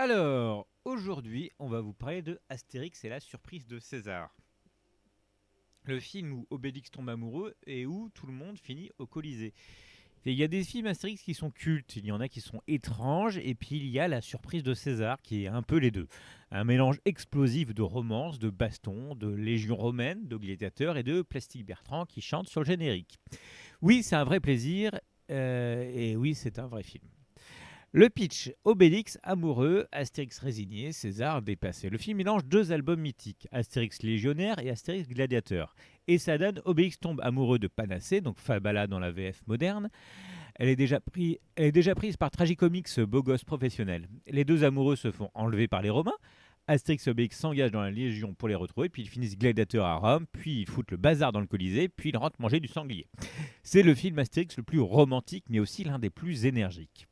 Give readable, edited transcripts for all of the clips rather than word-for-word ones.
Alors, aujourd'hui, on va vous parler de Astérix et la surprise de César. Le film où Obélix tombe amoureux et où tout le monde finit au Colisée. Et il y a des films Astérix qui sont cultes, il y en a qui sont étranges, et puis il y a la surprise de César qui est un peu les deux. Un mélange explosif de romance, de baston, de légion romaine, de gladiateurs et de Plastique Bertrand qui chante sur le générique. Oui, c'est un vrai plaisir, et oui, c'est un vrai film. Le pitch, Obélix amoureux, Astérix résigné, César dépassé. Le film mélange deux albums mythiques, Astérix légionnaire et Astérix gladiateur. Et ça donne Obélix tombe amoureux de Panacée, donc Fabala dans la VF moderne. Elle est déjà prise par Tragicomics, ce beau gosse professionnel. Les deux amoureux se font enlever par les Romains. Astérix et Obélix s'engagent dans la Légion pour les retrouver, puis ils finissent gladiateurs à Rome, puis ils foutent le bazar dans le Colisée, puis ils rentrent manger du sanglier. C'est le film Astérix le plus romantique, mais aussi l'un des plus énergiques.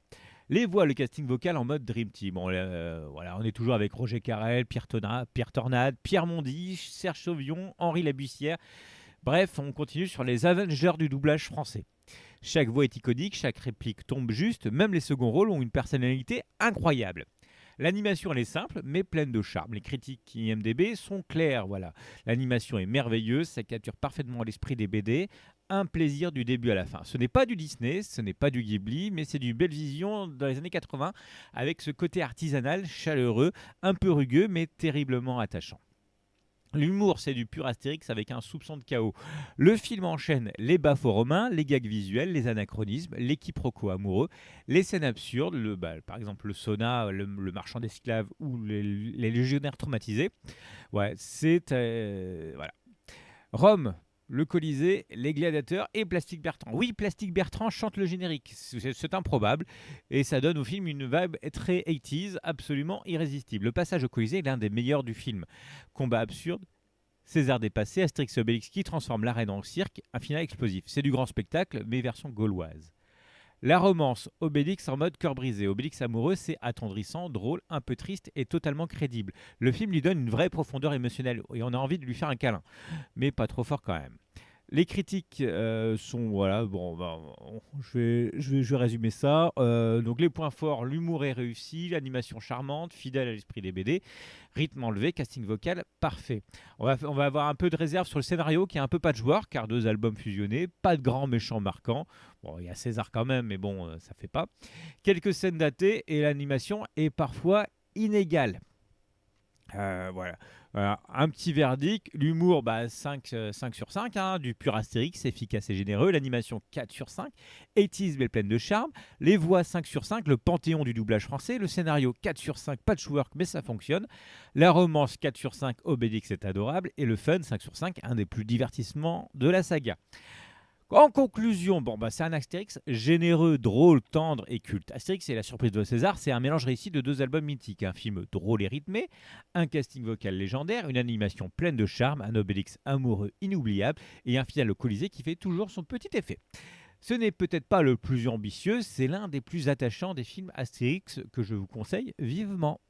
Les voix, le casting vocal en mode Dream Team. Voilà, on est toujours avec Roger Carrel, Pierre Tornade, Pierre Mondy, Serge Sauvion, Henri Labussière. Bref, on continue sur les Avengers du doublage français. Chaque voix est iconique, chaque réplique tombe juste, même les seconds rôles ont une personnalité incroyable. L'animation elle est simple mais pleine de charme. Les critiques IMDb sont claires, voilà. L'animation est merveilleuse, ça capture parfaitement l'esprit des BD. Un plaisir du début à la fin. Ce n'est pas du Disney, ce n'est pas du Ghibli, mais c'est du Belle Vision dans les années 80 avec ce côté artisanal, chaleureux, un peu rugueux mais terriblement attachant. L'humour, c'est du pur Astérix avec un soupçon de chaos. Le film enchaîne les baffes romains, les gags visuels, les anachronismes, les quiproquos amoureux, les scènes absurdes, par exemple le sauna, le marchand d'esclaves ou les légionnaires traumatisés. Ouais, c'est voilà. Rome, le Colisée, les gladiateurs et Plastique Bertrand. Oui, Plastique Bertrand chante le générique, c'est improbable, et ça donne au film une vibe très 80s, absolument irrésistible. Le passage au Colisée est l'un des meilleurs du film. Combat absurde, César dépassé, Astérix et Obélix qui transforme l'arène en cirque, un final explosif. C'est du grand spectacle, mais version gauloise. La romance, Obélix en mode cœur brisé. Obélix amoureux, c'est attendrissant, drôle, un peu triste et totalement crédible. Le film lui donne une vraie profondeur émotionnelle et on a envie de lui faire un câlin, mais pas trop fort quand même. Les critiques sont voilà bon je vais résumer ça. Donc les points forts, l'humour est réussi, l'animation charmante, fidèle à l'esprit des BD, rythme enlevé, casting vocal parfait. On va avoir un peu de réserve sur le scénario qui est un peu patchwork car deux albums fusionnés, pas de grands méchants marquants. Bon, il y a César quand même, mais bon, ça fait pas. Quelques scènes datées et l'animation est parfois inégale. Voilà. Voilà. Un petit verdict, l'humour 5 sur 5, hein, du pur Astérix, efficace et généreux, l'animation 4 sur 5, 80s mais pleine de charme, les voix 5 sur 5, le panthéon du doublage français, le scénario 4 sur 5, patchwork mais ça fonctionne, la romance 4 sur 5, Obélix est adorable, et le fun 5 sur 5, un des plus divertissements de la saga. En conclusion, c'est un Astérix généreux, drôle, tendre et culte. Astérix et la surprise de César, c'est un mélange réussi de deux albums mythiques. Un film drôle et rythmé, un casting vocal légendaire, une animation pleine de charme, un Obélix amoureux inoubliable et un final au Colisée qui fait toujours son petit effet. Ce n'est peut-être pas le plus ambitieux, c'est l'un des plus attachants des films Astérix que je vous conseille vivement.